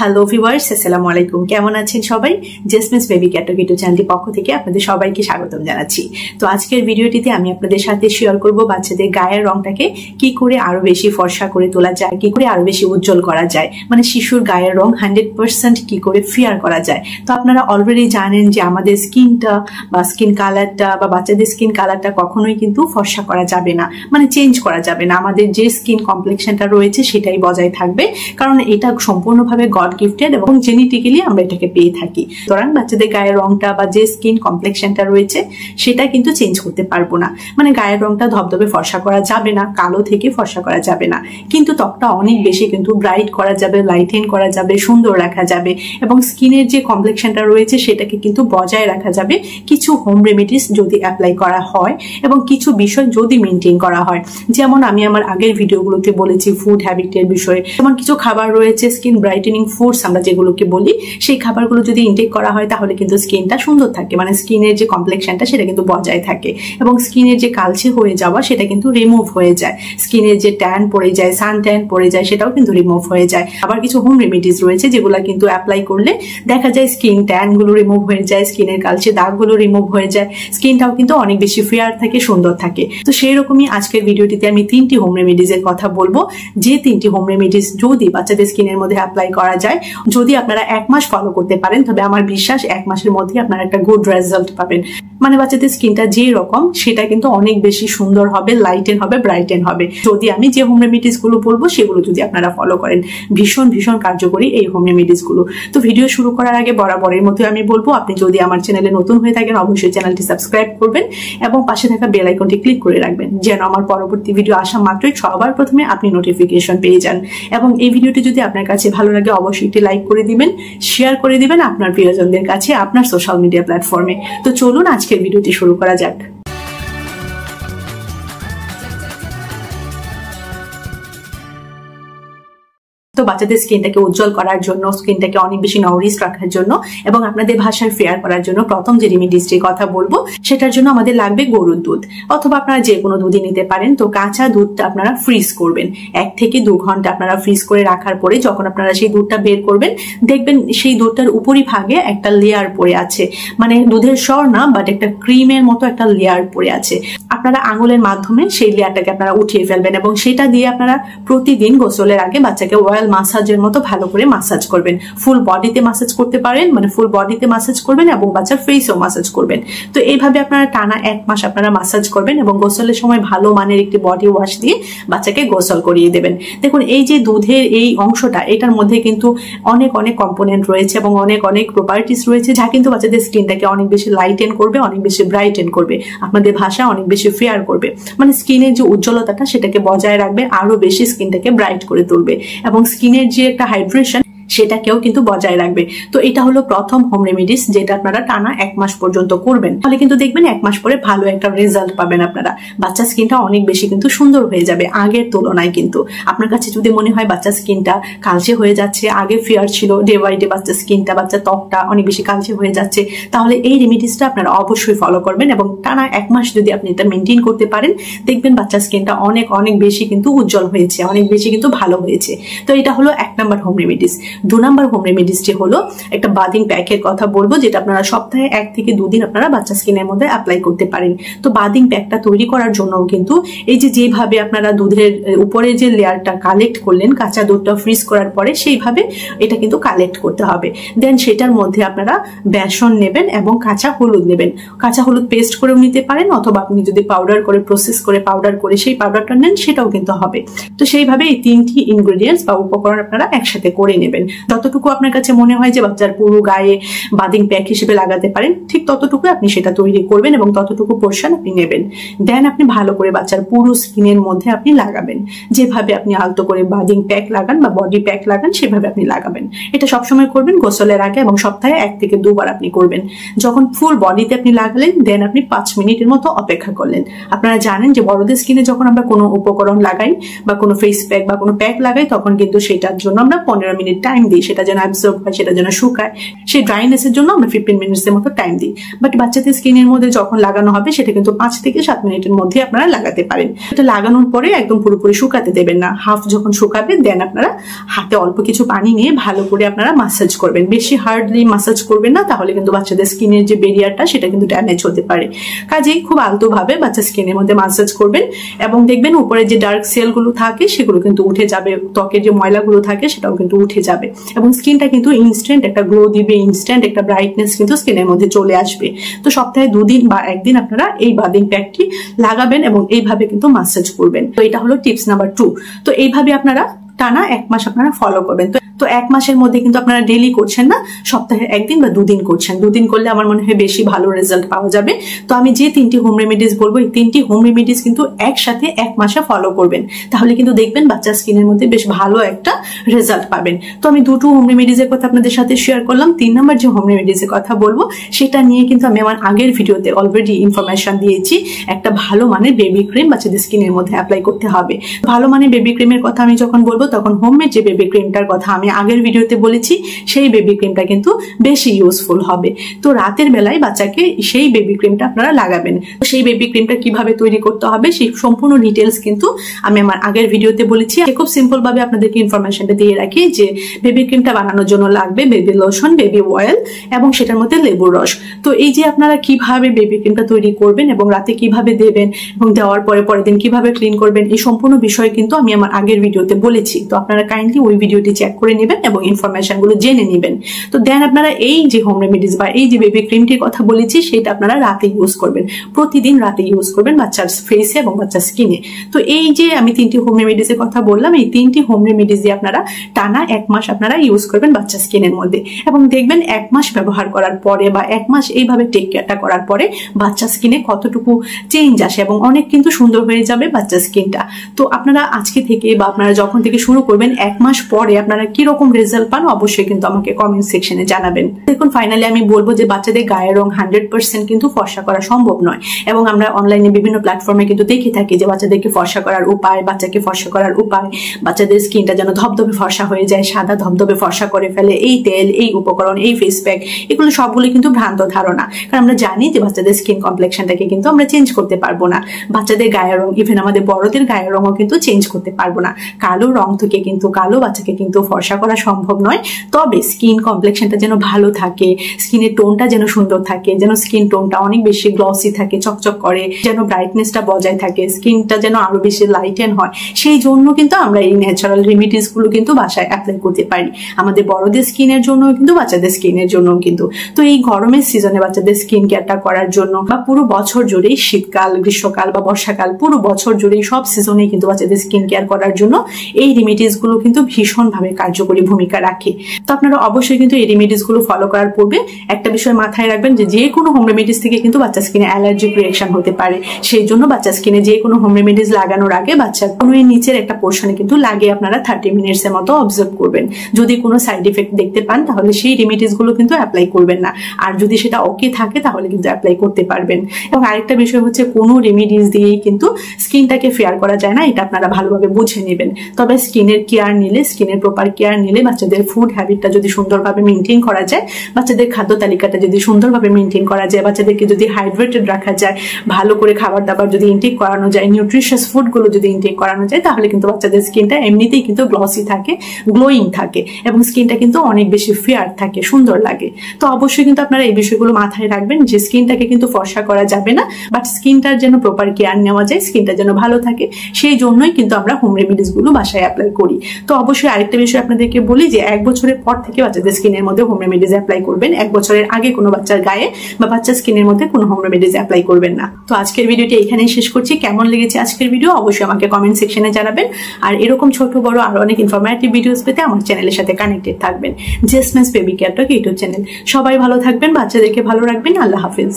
Hello viewers, আসসালামু আলাইকুম। কেমন আছেন সবাই? জেসমিনস বেবি ক্যাট ইউটিউব চ্যানেলটির পক্ষ থেকে আপনাদের সবাইকে স্বাগতম জানাচ্ছি। তো আজকের ভিডিওটিতে আমি আপনাদের সাথে শেয়ার করব বাচ্চাদের গায়ের রংটাকে কি করে আরো বেশি ফর্সা করে তোলা যায়, কি করে আরো বেশি উজ্জ্বল করা যায়, মানে শিশুর গায়ের রং 100% কি করে ফেয়ার করা যায়। তো আপনারা অলরেডি জানেন যে আমাদের স্কিনটা বা স্কিন কালারটা বা বাচ্চাদের স্কিন কালারটা কখনোই কিন্তু ফর্সা করা যাবে না, মানে চেঞ্জ করা যাবে না। আমাদের যে স্কিন কমপ্লেক্সনটা রয়েছে সেটাই বজায় থাকবে, কারণ এটা সম্পূর্ণভাবে গড গিফটেড এবং জেনেটিক্যালি আমরা এটাকে পেয়ে থাকি। সুতরাং বাচ্চাদের গায়ের রংটা বা যে স্কিন কমপ্লেক্সনটা রয়েছে সেটা কিন্তু চেঞ্জ করতে পারবো না। মানে গায়ের রংটা ধবধবে ফর্সা করা যাবে না, কালো থেকে ফর্সা করা যাবে না, কিন্তু ত্বকটা অনেক বেশি কিন্তু ব্রাইট করা যাবে, লাইটেন করা যাবে, সুন্দর রাখা যাবে এবং স্কিনের যে কমপ্লেক্সনটা রয়েছে সেটাকে কিন্তু বজায় রাখা যাবে কিছু হোম রেমেডিস যদি অ্যাপ্লাই করা হয় এবং কিছু বিষয় যদি মেনটেন করা হয়। যেমন আমি আমার আগের ভিডিওগুলোতে বলেছি ফুড হ্যাবিটের বিষয়ে, যেমন কিছু খাবার রয়েছে স্কিন ব্রাইটেনিং ফুডস আমরা যেগুলোকে বলি, সেই খাবারগুলো যদি ইনটেক করা হয় তাহলে কিন্তু স্কিনটা সুন্দর থাকে, মানে স্কিনের যে কমপ্লেক্সনটা সেটা কিন্তু বজায় থাকে এবং স্কিনের যে কালচে হয়ে যাওয়া সেটা কিন্তু রিমুভ হয়ে যায়, স্কিনের যে ট্যান পড়ে যায়, সান ট্যান পড়ে যায় সেটাও কিন্তু রিমুভ হয়ে যায়। আবার কিছু হোম রেমেডিস রয়েছে যেগুলো কিন্তু অ্যাপ্লাই করলে দেখা যায় স্কিন ট্যান গুলো রিমুভ হয়ে যায়, স্কিনের কালচে দাগগুলো রিমুভ হয়ে যায়, স্কিনটাও কিন্তু অনেক বেশি ফেয়ার থাকে, সুন্দর থাকে। তো সেই রকমই আজকের ভিডিওটিতে আমি 3টি হোম রেমেডিস এর কথা বলবো, যে 3টি হোম রেমেডিস যদি বাচ্চাদের স্কিনের মধ্যে অ্যাপ্লাই করা যায়, যদি আপনারা 1 মাস ফলো করতে পারেন তবে আমার বিশ্বাস 1 মাসের মধ্যে আপনারা একটা গুড রেজাল্ট পাবেন। মানে বাচ্চাদের স্কিনটা যে রকম সেটা কিন্তু অনেক বেশি সুন্দর হবে, লাইটেন হবে, ব্রাইটেন হবে যদি আমি যে হোম রেমেডিস গুলো বলবো সেগুলো যদি আপনারা ফলো করেন। ভীষণ ভীষণ কার্যকরী এই হোম রেমেডিস গুলো। তো ভিডিও শুরু করার আগে বরাবরের মতো আমি বলবো, আপনি যদি আমার চ্যানেলে নতুন হয়ে থাকেন অবশ্যই চ্যানেলটি সাবস্ক্রাইব করবেন এবং পাশে থাকা বেল আইকনটি ক্লিক করে রাখবেন, যেন আমার পরবর্তী ভিডিও আসা মাত্রই সবার প্রথমে আপনি নোটিফিকেশন পেয়ে যান। এবং এই ভিডিওটি যদি আপনার কাছে ভালো লাগে অবশ্যই একটি লাইক করে দিবেন, শেয়ার করে দিবেন আপনার প্রিয়জনদের কাছে আপনার সোশ্যাল মিডিয়া প্ল্যাটফর্মে। তো চলুন আজকের ভিডিওটি শুরু করা যাক। তো বাচ্চাদের স্কিনটাকে উজ্জ্বল করার জন্য, স্কিনটাকে অনেক বেশি নাউরিশ রাখার জন্য এবং আপনাদের ভাষায় ফেয়ার করার জন্য প্রথম যে রেমেডিসটির কথা বলবো সেটার জন্য আমাদের লাগবে গরুর দুধ, অথবা আপনারা যে কোনো দুধই নিতে পারেন। তো কাঁচা দুধটা আপনারা ফ্রিজ করবেন, 1 থেকে 2 ঘন্টা আপনারা ফ্রিজ করে রাখার পরে যখন আপনারা সেই দুধটা বের করবেন দেখবেন সেই দুধটার উপরি ভাগে একটা লেয়ার পড়ে আছে, মানে দুধের স্বর না বাট একটা ক্রিমের মতো একটা লেয়ার পড়ে আছে। আপনারা আঙুলের মাধ্যমে সেই লেয়ারটাকে আপনারা উঠিয়ে ফেলবেন এবং সেটা দিয়ে আপনারা প্রতিদিন গোসলের আগে বাচ্চাকে অয়েল মাসাজের মতো ভালো করে মাসাজ করবেন। ফুল বডিতে মাসাজ করতে পারেন, মানে ফুল বডিতে মাসাজ করবেন এবং বাচ্চার ফেসেও মাসাজ করবেন। তো এইভাবে আপনারা টানা 1 মাস আপনারা মাসাজ করবেন এবং গোসলের সময় ভালো মানের একটি বডি ওয়াশ দিয়ে বাচ্চাকে গোসল করিয়ে দেবেন। দেখুন এই যে দুধের এই অংশটা, এটার মধ্যে কিন্তু অনেক অনেক কম্পোনেন্ট রয়েছে এবং অনেক অনেক প্রপার্টিস রয়েছে যা কিন্তু বাচ্চাদের স্কিনটাকে অনেক বেশি লাইটেন করবে, অনেক বেশি ব্রাইটেন করবে, আপনাদের ভাষা অনেক বেশি ফেয়ার করবে, মানে স্কিনের যে উজ্জ্বলতাটা সেটাকে বজায় রাখবে, আরো বেশি স্কিনটাকে ব্রাইট করে তুলবে এবং স্কিনের যে একটা হাইড্রেশন সেটাকেও কিন্তু বজায় রাখবে। তো এটা হলো প্রথম হোম রেমেডিস যেটা আপনারা টানা 1 মাস পর্যন্ত করবেন, তাহলে কিন্তু দেখবেন 1 মাস পরে ভালো একটা রেজাল্ট পাবেন আপনারা। বাচ্চার স্কিনটা অনেক বেশি কিন্তু সুন্দর হয়ে যাবে আগের তুলনায়। কিন্তু আপনার কাছে যদি মনে হয় বাচ্চার স্কিনটা কালচে হয়ে যাচ্ছে, আগে ফেয়ার ছিল, ডে বাই ডে বাচ্চার স্কিনটা, বাচ্চার ত্বকটা অনেক বেশি কালচে হয়ে যাচ্ছে, তাহলে এই রেমেডিসটা আপনারা অবশ্যই ফলো করবেন এবং টানা 1 মাস যদি আপনি এটা মেনটেন করতে পারেন দেখবেন বাচ্চার স্কিনটা অনেক অনেক বেশি কিন্তু উজ্জ্বল হয়েছে, অনেক বেশি কিন্তু ভালো হয়েছে। তো এটা হলো 1 number home remedies. 2 number home রেমেডিসটি হলো একটা বাদিং প্যাকের কথা বলবো, যেটা আপনারা সপ্তাহে 1 থেকে 2 দিন আপনারা বাচ্চা স্কিনের মধ্যে অ্যাপ্লাই করতে পারেন। তো বাদিং প্যাকটা তৈরি করার জন্য কিন্তু এই যেভাবে আপনারা দুধের উপরে যে লেয়ারটা কালেক্ট করলেন কাঁচা দুধটা ফ্রিজ করার পরে, সেইভাবে এটা কিন্তু কালেক্ট করতে হবে। দেন সেটার মধ্যে আপনারা বেসন নেবেন এবং কাঁচা হলুদ নেবেন, কাঁচা হলুদ পেস্ট করেও নিতে পারেন অথবা আপনি যদি পাউডার করে প্রসেস করে পাউডার করে সেই পাউডারটা নেন সেটাও কিন্তু হবে। তো সেইভাবে এই 3টি ইনগ্রেডিয়েন্টস বা উপকরণ আপনারা একসাথে করে নেবেন। যতটুকু আপনার কাছে মনে হয় যে বাচ্চার পুরো গায়ে বাদিং প্যাক হিসেবে লাগাতে পারেন ঠিক ততটুকু আপনি সেটা তৈরি করবেন এবং ততটুকু পোর্শন আপনি নেবেন। দেন আপনি ভালো করে বাচ্চার পুরো স্কিনের মধ্যে আপনি লাগাবেন, যেভাবে আপনি আলতো করে বাদিং প্যাক লাগান বা বডি প্যাক লাগান সেভাবে আপনি লাগাবেন। এটা সবসময় করবেন গোসলের আগে এবং সপ্তাহে 1 থেকে 2 বার আপনি করবেন। যখন ফুল বডিতে আপনি লাগালেন দেন আপনি 5 মিনিটের মতো অপেক্ষা করলেন। আপনারা জানেন যে বড়দের স্কিনে যখন আমরা কোনো উপকরণ লাগাই বা কোনো ফেস প্যাক বা কোনো প্যাক লাগাই তখন কিন্তু সেটার জন্য আমরা 15 মিনিট টাইম টাইম দিই সেটা যেন অ্যাবজর্ব হয়, সেটা যেন শুকায়, সেই ড্রাইনেসের জন্য আমরা 15 মিনিটসের মতো টাইম দিই। বাট বাচ্চাদের স্কিনের মধ্যে যখন লাগানো হবে সেটা কিন্তু 5 থেকে 7 মিনিটের মধ্যে আপনারা লাগাতে পারেন। এটা লাগানোর পরে একদম পুরোপুরি শুকাতে দেবেন না, হাফ যখন শুকাবে দেন আপনারা হাতে অল্প কিছু পানি নিয়ে ভালো করে আপনারা মাসাজ করবেন। বেশি হার্ডলি মাসাজ করবেন না, তাহলে কিন্তু বাচ্চাদের স্কিনের যে বেরিয়ারটা সেটা কিন্তু ড্যামেজ হতে পারে। কাজেই খুব আলতো ভাবে বাচ্চা স্কিনের মধ্যে মাসাজ করবেন এবং দেখবেন উপরে যে ডার্ক সেলগুলো থাকে সেগুলো কিন্তু উঠে যাবে, ত্বকের যে ময়লাগুলো থাকে সেটাও কিন্তু উঠে যাবে এবং স্কিনটা কিন্তু ইনস্ট্যান্ট একটা গ্লো দিবে, ইনস্ট্যান্ট একটা ব্রাইটনেস কিন্তু স্কিনের মধ্যে চলে আসবে। তো সপ্তাহে 2 দিন বা 1 দিন আপনারা এই বাদিং প্যাকটি লাগাবেন এবং এইভাবে কিন্তু মাসাজ করবেন। তো এটা হলো টিপস নাম্বার 2। তো এইভাবে আপনারা টানা 1 মাস আপনারা ফলো করবেন। তো 1 মাসের মধ্যে কিন্তু আপনারা ডেইলি করছেন না, সপ্তাহে 1 দিন বা 2 দিন করছেন। 2 দিন করলে আমার মনে হয় বেশি ভালো রেজাল্ট পাওয়া যাবে। তো আমি যে 3টি হোম রেমেডিস বলবো, এই 3টি হোম রেমেডিস কিন্তু একসাথে 1 মাসে ফলো করবেন, তাহলে কিন্তু দেখবেন বাচ্চার স্কিনের মধ্যে বেশ ভালো একটা রেজাল্ট পাবেন। তো আমি 2টো হোম রেমেডিস এর কথা আপনাদের সাথে শেয়ার করলাম। 3 নম্বর যে হোম রেমেডিস এর কথা বলবো সেটা নিয়ে কিন্তু আমি আমার আগের ভিডিওতে অলরেডি ইনফরমেশন দিয়েছি। একটা ভালো মানের বেবি ক্রিম বাচ্চাদের স্কিনের মধ্যে অ্যাপ্লাই করতে হবে। ভালো মানের বেবি ক্রিমের কথা আমি যখন বলবো তখন হোমমেড যে বেবি ক্রিমটার কথা আমি আগের ভিডিওতে বলেছি, সেই বেবি ক্রিমটা কিন্তু বেশি ইউজফুল হবে। তো রাতের বেলায় বাচ্চাকে সেই বেবি ক্রিমটা আপনারা লাগাবেন। সেই বেবি ক্রিমটা কিভাবে তৈরি করতে হবে সেই সম্পূর্ণ ডিটেলস কিন্তু আমি আমার আগের ভিডিওতে বলেছি। খুব সিম্পল ভাবে আপনাদেরকে ইনফরমেশনটা দিয়ে রাখি যে বেবি ক্রিমটা বানানোর জন্য লাগবে বেবি লোশন, বেবি অয়েল এবং সেটার মধ্যে লেবুর রস। তো এই যে আপনারা কিভাবে বেবি ক্রিমটা তৈরি করবেন এবং রাতে কিভাবে দেবেন এবং দেওয়ার পরে পরের দিন কিভাবে ক্লিন করবেন, এই সম্পূর্ণ বিষয় কিন্তু আমি আমার আগের ভিডিওতে বলেছি। তো আপনারা কাইন্ডলি ওই ভিডিওটি চেক করে নেবেন এবং ইনফরমেশন গুলো জেনে নেবেন। তো দেন আপনারা এই যে হোম রেমেডিস বা এই যে বেবি ক্রিমটির কথা বলেছি সেটা আপনারা রাতে ইউজ করবেন, প্রতিদিন রাতে ইউজ করবেন বাচ্চার ফেসে এবং বাচ্চার স্কিনে। তো এই যে আমি 3টি হোম রেমেডিস এর কথা বললাম, এই 3টি হোম রেমেডিস দিয়ে আপনারা টানা 1 মাস আপনারা ইউজ করবেন বাচ্চার স্কিনের মধ্যে এবং দেখবেন 1 মাস ব্যবহার করার পরে বা 1 মাস এইভাবে টেক কেয়ারটা করার পরে বাচ্চার স্কিনে কতটুকু চেঞ্জ আসে এবং অনেক কিন্তু সুন্দর হয়ে যাবে বাচ্চার স্কিনটা। তো আপনারা আজকে থেকে বা আপনারা যখন থেকে শুরু করবেন 1 মাস পরে আপনারা কিরকম রেজাল্ট পান অবশ্যই কিন্তু আমাকে কমেন্ট সেকশনে জানাবেন। দেখুন ফাইনালি আমি বলবো যে বাচ্চাদের গায়ের রং 100% কিন্তু ফর্সা করা সম্ভব নয় এবং আমরা অনলাইনে বিভিন্ন প্ল্যাটফর্মে কিন্তু দেখে থাকি যে বাচ্চাদেরকে ফর্সা করার উপায়, বাচ্চাকে ফর্সা করার উপায়, বাচ্চাদের স্কিনটা যেন ধবধবে ফর্সা হয়ে যায়, সাদা ধবধবে ফর্সা করে ফেলে এই তেল, এই উপকরণ, এই ফেস প্যাক, এগুলো সবগুলো কিন্তু ভ্রান্ত ধারণা। কারণ আমরা জানি যে বাচ্চাদের স্কিন কমপ্লেকশনটাকে কিন্তু আমরা চেঞ্জ করতে পারবো না। বাচ্চাদের গায়ের রং, ইভেন আমাদের বড়দের গায়ের রঙও কিন্তু চেঞ্জ করতে পারবো না। কালো রং থেকে কিন্তু কালো বাচ্চাকে কিন্তু ফর্সা করা সম্ভব নয়। তবে স্কিন কমপ্লেকশনটা যেন ভালো থাকে, স্কিনের টোনটা যেন সুন্দর থাকে, যেন স্কিন টোনটা অনেক বেশি গ্লসি থাকে, চকচক করে, যেন ব্রাইটনেসটা বজায় থাকে, স্কিনটা যেন আরো বেশি লাইটেন হয়, সেই জন্য কিন্তু আমরা এই ন্যাচারাল রেমিডিস গুলো কিন্তু বাসায় অ্যাপ্লাই করতে পারি। আমাদের বড়দের স্কিনের জন্য কিন্তু বাচ্চাদের স্কিনের জন্য কিন্তু। তো এই গরমের সিজনে বাচ্চাদের স্কিন কেয়ারটা করার জন্য বা পুরো বছর জুড়েই, শীতকাল, গ্রীষ্মকাল বা বর্ষাকাল, পুরো বছর জুড়েই সব সিজনে কিন্তু বাচ্চাদের স্কিন কেয়ার করার জন্য এই রেমিডিস গুলো কিন্তু ভীষণভাবে কার্যকরী ভূমিকা রাখে। তো আপনারা অবশ্যই কিন্তু এই রেমিডিস গুলো ফলো করার পূর্বে একটা বিষয় মাথায় রাখবেন যে কোনো হোম রেমিডিস থেকে কিন্তু বাচ্চার স্কিনে অ্যালার্জিক রিঅ্যাকশন হতে পারে। সেই জন্য বাচ্চার স্কিনে যে কোনো হোম রেমিডিস লাগানোর আগে বাচ্চার কনুইয়ের নিচের একটা পোর্শনে কিন্তু লাগিয়ে আপনারা 30 মিনিটস এর মতো অবজার্ভ করবেন। যদি কোনো সাইড ইফেক্ট দেখতে পান তাহলে সেই রেমিডিস গুলো কিন্তু অ্যাপ্লাই করবেন না, আর যদি সেটা ওকে থাকে তাহলে কিন্তু অ্যাপ্লাই করতে পারবেন। এবং আরেকটা বিষয় হচ্ছে কোনো রেমিডিস দিয়েই কিন্তু স্কিনটাকে ফেয়ার করা যায় না, এটা আপনারা ভালোভাবে বুঝে নেবেন। তবে স্কিনের কেয়ার নিলে, স্কিনের প্রপার কেয়ার নিলে, বাচ্চাদের ফুড হ্যাবিটটা যদি সুন্দরভাবে মেনটেন করা যায়, বাচ্চাদের খাদ্য তালিকাটা যদি সুন্দরভাবে মেনটেন করা যায়, বাচ্চাদেরকে যদি হাইড্রেটেড রাখা যায়, ভালো করে খাবার দাবার যদি ইনটেক করানো যায়, নিউট্রিশিয়াস ফুড গুলো যদি ইনটেক করানো যায়, তাহলে কিন্তু বাচ্চাদের স্কিনটা এমনিতেই কিন্তু গ্লসি থাকে, গ্লোয়িং থাকে এবং স্কিনটা কিন্তু অনেক বেশি ফেয়ার থাকে, সুন্দর লাগে। তো অবশ্যই কিন্তু আপনারা এই বিষয়গুলো মাথায় রাখবেন যে স্কিনটাকে কিন্তু ফর্সা করা যাবে না, বাট স্কিনটার যেন প্রপার কেয়ার নেওয়া যায়, স্কিনটা যেন ভালো থাকে, সেই জন্যই কিন্তু আমরা হোম রেমিডিস গুলো বাসায় অ্যাপ্লাই করি। তো অবশ্যই আরেকটা বিষয় আপনাদেরকে বলি যে 1 বছরের পর থেকে বাচ্চাদের স্কিনের মধ্যে হোম রেমিডিস অ্যাপ্লাই করবেন। 1 বছরের আগে কোনো বাচ্চার গায়ে বা বাচ্চার স্কিনের মধ্যে কোনো হোম রেমিডিস অ্যাপ্লাই করবেন না। তো আজকের ভিডিওটি এখানেই শেষ করছি। কেমন লেগেছে আজকের ভিডিও অবশ্যই আমাকে কমেন্ট সেকশনে জানাবেন। আর এরকম ছোট বড় আরো অনেক ইনফরমেটিভ ভিডিওস পেতে আমার চ্যানেলের সাথে কানেক্টেড থাকবেন। Jasmine's baby care talk YouTube channel. সবাই ভালো থাকবেন, বাচ্চাদেরকে ভালো রাখবেন। আল্লাহ হাফিজ।